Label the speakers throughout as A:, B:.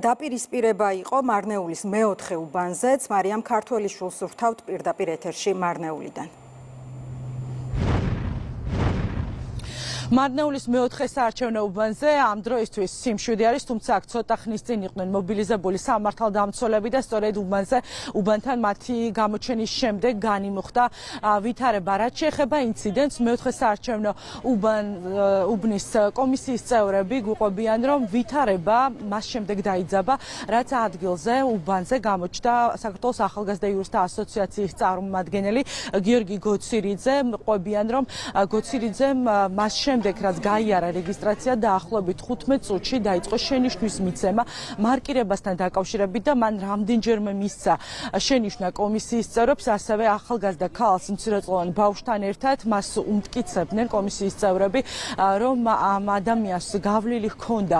A: დაპირისპირება იყო მარნეულის მეოთხე უბანზეც, მარიამ ქართველიშვილს ვრთავთ პირდაპირ ეთერში მარნეულიდან.
B: მარნეულის მეოთხე საარჩევნო უბანზე ამ დროისთვის სიმშვიდე არის, თუმცა აქ ცოტა ხნის წინ იყვნენ მობილიზებული სამართალდამცველები და სწორედ უბანთან მათი გამოჩენის შემდეგ განიმუხტა ვითარება. რაც შეეხება ინციდენტს, მეოთხე საარჩევნო უბნის კომისიის წევრები გვიყვებიან, რომ ვითარება მას შემდეგ დაიძაბა, რაც ადგილზე უბანზე გამოჩნდა საქართველოს ახალგაზრდა იურისტთა ასოციაციის წარმომადგენელი გიორგი გოცირიძე. ყვებიან, რომ გოცირიძემ მას შემდეგ რაც გაიარა რეგისტრაცია დაახლოებით 15 წუთში დაიწყო შენიშვნის მიცემა მარკირებასთან დაკავშირებით და მან რამდენჯერმე მისცა შენიშვნა კომისიის წევრებს, ასევე ახალგაზრდა ქალს მცირეწლოვან ბავშვთან ერთად მას უმტკიცებდნენ კომისიის წევრები, რომ ამ ადამიანს გავლილი ჰქონდა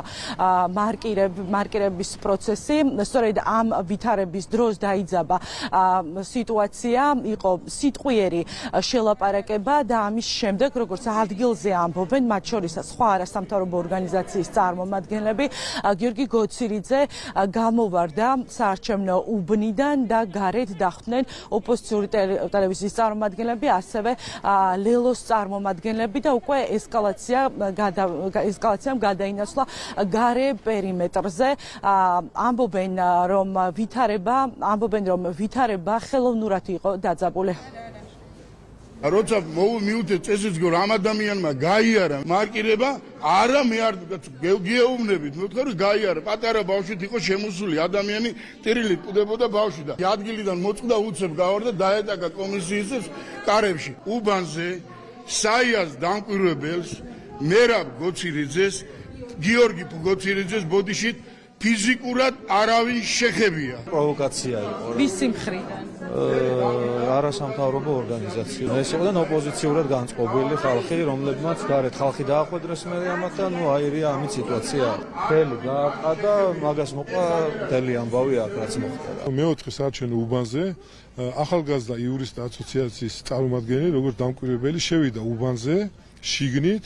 B: მარკირების პროცესი. სწორედ ამ ვითარების დროს დაიძაბა სიტუაცია, იყო სიტყვიერი შელაპარაკება და ამის შემდეგ, როგორც ადგილზე ამბობენ, მათ შორის სხვა არასამთავრობო ორგანიზაციის წარმომადგენლები, გიორგი გოცირიძე გამოვარდა საარჩევნო უბნიდან და გარეთ დახვდნენ ოპოზიციური ტელევიზიის წარმომადგენლები, ასევე ლელოს წარმომადგენლები და უკვე ესკალაციამ გადაინაცვლა გარე პერიმეტრზე. ამბობენ, რომ ვითარება ხელოვნურად იყო დაძაბული.
C: როცა მივუძე წესიც გორ ამ ადამიანმა გაიარა მარკირება, არა მე არ გეუბნებით, მეთქვა რომ გაიარა, პატარა ბავშვით იყო შემოსული ადამიანი, ტირილით პუდებოდა ბავშვი და ადგილიდან მოწყდა უცებ გავარდა დაეტაკა კომისიის კარებში. უბანზე საიას დამკვირვებელს მერაბ გოცირიძეს, გიორგი გოცირიძეს ბოდიშით ფიზიკურად არავინ შეხებია.
D: პროვოკაცია იყო.
B: ვისი მხრიდან?
D: არასამთავრობო ორგანიზაცია. ეს იყო ოპოზიციურად განწყობილი ხალხი, რომლებმაც გარეთ ხალხი დაახვედრეს მე ამათ და აირია ამით სიტუაცია. ხელი გააყდა, მაგას მოყვა მთელი ამბავი აქ რაც მოხდა.
E: მეოთხე საარჩევნო უბანზე ახალგაზრდა იურისტთა ასოციაციის წარმომადგენელი, როგორც დამკვირვებელი, შევიდა უბანზე შიგნით.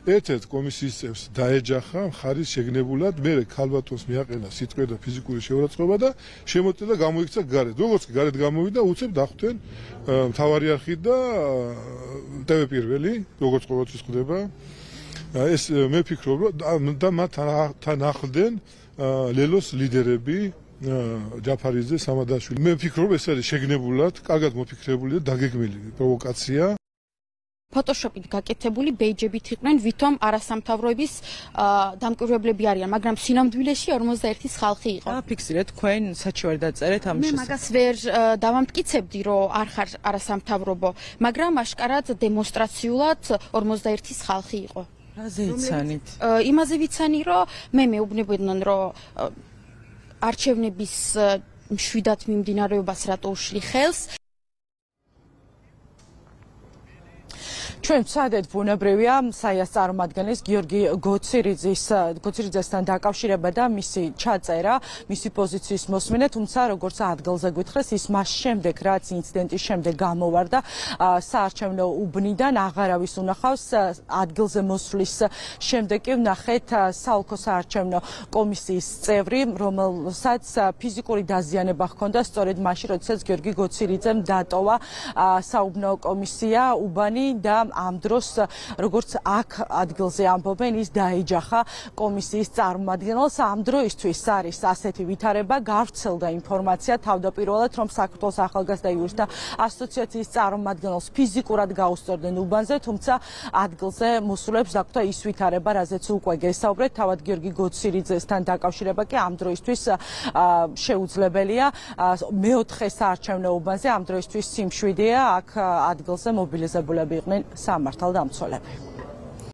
E: ერთ-ერთ კომისიის წევრს დაეჯახა მხარის შეგნებულად, მერე ქალბატონს მიაყენა სიტყვიერი და ფიზიკური შეურაცხყოფა და შემოწმდა და გამოიქცა გარეთ. როგორც გარეთ გამოვიდა, უცებ დახვდნენ მთავარი არხი და ტევ პირველი, როგორც ყოველთვის ხდება. ეს მე ვფიქრობ, რომ და მათთან ახლდნენ ლელოს ლიდერები ჯაფარიძე, სამადაშვილი. მე ვფიქრობ, ეს არის შეგნებულად, კარგად მოფიქრებული და დაგეგმილი პროვოკაცია.
F: ფოტოშოპით გაკეთებული ბეიჯებით იყვნენ, ვითომ არასამთავროების დამკვირვებლები არიან, მაგრამ სინამდვილეში 51-ის ხალხი იყო.
B: ფიქსირეთ, თქვენ საჩივარ დაწერეთ ამის
F: შესახებ. მე მაგას ვერ დავამტკიცებდი, რომ არ ხარ არასამთავრობო, მაგრამ აშკარად დემონსტრაციულად 51-ის ხალხი იყო.
B: რაზე იცანით?
F: იმაზე ვიცანი, რომ მე მეუბნებოდნენ, რომ არჩევნების მშვიდად მიმდინარეობას რატო უშლი ხელს.
B: ჩვენ ვცადეთ ბუნებრივია საიას წარმომადგენლის გიორგი გოცირიძესთან დაკავშირება და მისი ჩაწერა, მისი პოზიციის მოსმენა, თუმცა როგორც ადგილზე გვითხრეს, ის მას შემდეგ, რაც ინციდენტის შემდეგ გამოვარდა საარჩევნო უბნიდან, აღარავის უნახავს. ადგილზე მოსვლის შემდეგ კი ვნახეთ საოლქო საარჩევნო კომისიის წევრი, რომელსაც ფიზიკური დაზიანება ჰქონდა სწორედ მაშინ, როდესაც გიორგი გოცირიძემ დატოვა საუბნო კომისია უბანი და ამ დროს, როგორც აქ ადგილზე ამბობენ, ის დაეჯახა კომისიის წარმომადგენელს. ამ დროისთვის არის ასეთი ვითარება, გავრცელდა ინფორმაცია თავდაპირველად, რომ საქართველოს ახალგაზრდა იურისტთა ასოციაციის წარმომადგენელს ფიზიკურად გაუსწორდნენ უბანზე, თუმცა ადგილზე მოსულებს დაგვდა ის ვითარება, რაზეც უკვე გესაუბრეთ, თავად გიორგი გოცირიძესთან დაკავშირება კი ამ დროისთვის შეუძლებელია. მეოთხე საარჩევნო უბანზე ამ დროისთვის სიმშვიდეა, აქ ადგილზე მობილიზებულები იყვნენ სამართალდამცველები.